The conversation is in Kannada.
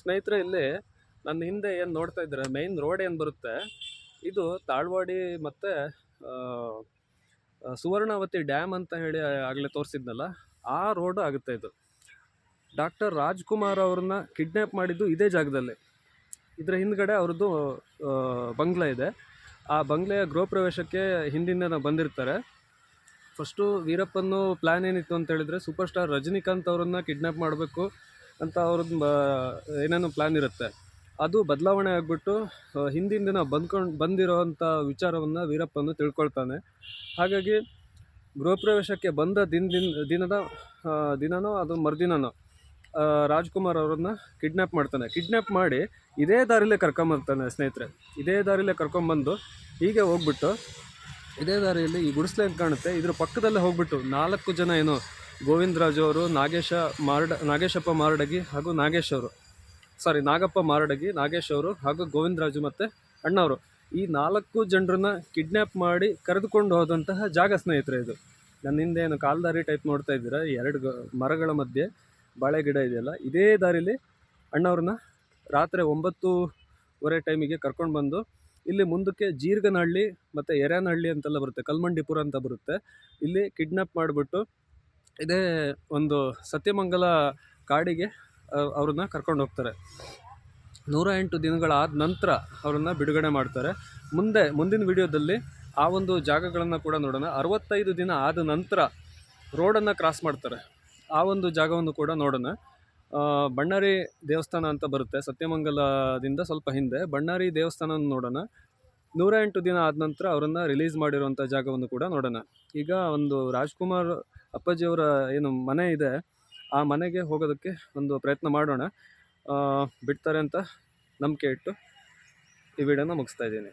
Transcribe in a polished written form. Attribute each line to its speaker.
Speaker 1: ಸ್ನೇಹಿತರೆ, ಇಲ್ಲಿ ನನ್ನ ಹಿಂದೆ ಏನು ನೋಡ್ತಾ ಇದ್ದಾರೆ, ಮೈನ್ ರೋಡ್ ಏನು ಬರುತ್ತೆ, ಇದು ತಾಳ್ವಾಡಿ ಮತ್ತು ಸುವರ್ಣವತಿ ಡ್ಯಾಮ್ ಅಂತ ಹೇಳಿ ಆಗಲೇ ತೋರಿಸಿದ್ನಲ್ಲ, ಆ ರೋಡ್ ಆಗುತ್ತೆ ಇದು. ಡಾಕ್ಟರ್ ರಾಜ್ಕುಮಾರ್ ಅವ್ರನ್ನ ಕಿಡ್ನ್ಯಾಪ್ ಮಾಡಿದ್ದು ಇದೇ ಜಾಗದಲ್ಲಿ. ಇದರ ಹಿಂದ್ಗಡೆ ಅವ್ರದ್ದು ಬಂಗ್ಲೆ ಇದೆ. ಆ ಬಂಗ್ಲೆಯ ಗೃಹ ಪ್ರವೇಶಕ್ಕೆ ಹಿಂದಿನ ಬಂದಿರ್ತಾರೆ. ಫಸ್ಟು ವೀರಪ್ಪನ್ನು ಪ್ಲ್ಯಾನ್ ಏನಿತ್ತು ಅಂತ ಹೇಳಿದ್ರೆ, ಸೂಪರ್ ಸ್ಟಾರ್ ರಜನಿಕಾಂತ್ ಅವರನ್ನು ಕಿಡ್ನ್ಯಾಪ್ ಮಾಡಬೇಕು ಅಂತ ಅವ್ರದ್ದು ಏನೇನೋ ಪ್ಲ್ಯಾನ್ ಇರುತ್ತೆ. ಅದು ಬದಲಾವಣೆ ಆಗಿಬಿಟ್ಟು ಹಿಂದಿನ ದಿನ ಬಂದಿರೋವಂಥ ವಿಚಾರವನ್ನು ವೀರಪ್ಪನ್ನು ತಿಳ್ಕೊಳ್ತಾನೆ. ಹಾಗಾಗಿ ಗೃಹ ಪ್ರವೇಶಕ್ಕೆ ಬಂದ ದಿನನೋ ಅದು ಮರುದಿನನೋ ರಾಜ್ಕುಮಾರ್ ಅವರನ್ನ ಕಿಡ್ನ್ಯಾಪ್ ಮಾಡ್ತಾನೆ. ಕಿಡ್ನ್ಯಾಪ್ ಮಾಡಿ ಇದೇ ದಾರಿಲೇ ಕರ್ಕೊಂಬರ್ತಾನೆ ಸ್ನೇಹಿತರೆ. ಇದೇ ದಾರಿಲೇ ಕರ್ಕೊಂಬಂದು ಹೀಗೆ ಹೋಗ್ಬಿಟ್ಟು ಇದೇ ದಾರಿಯಲ್ಲಿ ಈ ಗುಡಿಸ್ಲೆ ಅಂತ ಕಾಣುತ್ತೆ, ಇದ್ರ ಪಕ್ಕದಲ್ಲೇ ಹೋಗ್ಬಿಟ್ಟು 4 ಜನ ಏನೋ ಗೋವಿಂದರಾಜು ಅವರು, ನಾಗೇಶಪ್ಪ ಮಾರಡಗಿ ಹಾಗೂ ನಾಗಪ್ಪ ಮಾರಡಗಿ, ನಾಗೇಶ್ ಅವರು ಹಾಗೂ ಗೋವಿಂದರಾಜು ಮತ್ತು ಅಣ್ಣವರು, ಈ 4 ಜನರನ್ನ ಕಿಡ್ನ್ಯಾಪ್ ಮಾಡಿ ಕರೆದುಕೊಂಡು ಹೋದಂತಹ ಜಾಗ ಸ್ನೇಹಿತರೆ ಇದು. ನನ್ನ ಹಿಂದೆ ಏನು ಕಾಲ್ದಾರಿ ಟೈಪ್ ನೋಡ್ತಾ ಇದ್ದೀರಾ, 2 ಮರಗಳ ಮಧ್ಯೆ ಬಾಳೆ ಗಿಡ ಇದೆಯಲ್ಲ, ಇದೇ ದಾರಿಲಿ ಅಣ್ಣವ್ರನ್ನ ರಾತ್ರಿ 9:30 ಟೈಮಿಗೆ ಕರ್ಕೊಂಡು ಬಂದು ಇಲ್ಲಿ ಮುಂದಕ್ಕೆ ಜೀರ್ಗನಹಳ್ಳಿ ಮತ್ತು ಎರೇನಹಳ್ಳಿ ಅಂತೆಲ್ಲ ಬರುತ್ತೆ, ಕಲ್ಮಂಡಿಪುರ ಅಂತ ಬರುತ್ತೆ, ಇಲ್ಲಿ ಕಿಡ್ನ್ಯಾಪ್ ಮಾಡಿಬಿಟ್ಟು ಇದೇ ಒಂದು ಸತ್ಯಮಂಗಲ ಕಾಡಿಗೆ ಅವ್ರನ್ನ ಕರ್ಕೊಂಡು ಹೋಗ್ತಾರೆ. 108 ದಿನಗಳಾದ ನಂತರ ಅವ್ರನ್ನ ಬಿಡುಗಡೆ ಮಾಡ್ತಾರೆ. ಮುಂದಿನ ವಿಡಿಯೋದಲ್ಲಿ ಆ ಒಂದು ಜಾಗಗಳನ್ನು ಕೂಡ ನೋಡೋಣ. 65 ದಿನ ಆದ ನಂತರ ರೋಡನ್ನು ಕ್ರಾಸ್ ಮಾಡ್ತಾರೆ, ಆ ಒಂದು ಜಾಗವನ್ನು ಕೂಡ ನೋಡೋಣ. ಬಣ್ಣಾರಿ ದೇವಸ್ಥಾನ ಅಂತ ಬರುತ್ತೆ, ಸತ್ಯಮಂಗಲದಿಂದ ಸ್ವಲ್ಪ ಹಿಂದೆ ಬಣ್ಣಾರಿ ದೇವಸ್ಥಾನ ನೋಡೋಣ. 108 ದಿನ ಆದ ನಂತರ ಅವರನ್ನು ರಿಲೀಸ್ ಮಾಡಿರುವಂಥ ಜಾಗವನ್ನು ಕೂಡ ನೋಡೋಣ. ಈಗ ಒಂದು ರಾಜ್ಕುಮಾರ್ ಅಪ್ಪಾಜಿಯವರ ಏನು ಮನೆ ಇದೆ, ಆ ಮನೆಗೆ ಹೋಗೋದಕ್ಕೆ ಒಂದು ಪ್ರಯತ್ನ ಮಾಡೋಣ. ಬಿಡ್ತಾರೆ ಅಂತ ನಂಬಿಕೆ ಇಟ್ಟು ಈ ವಿಡಿಯೋನ ಮುಗಿಸ್ತಾ ಇದ್ದೀನಿ.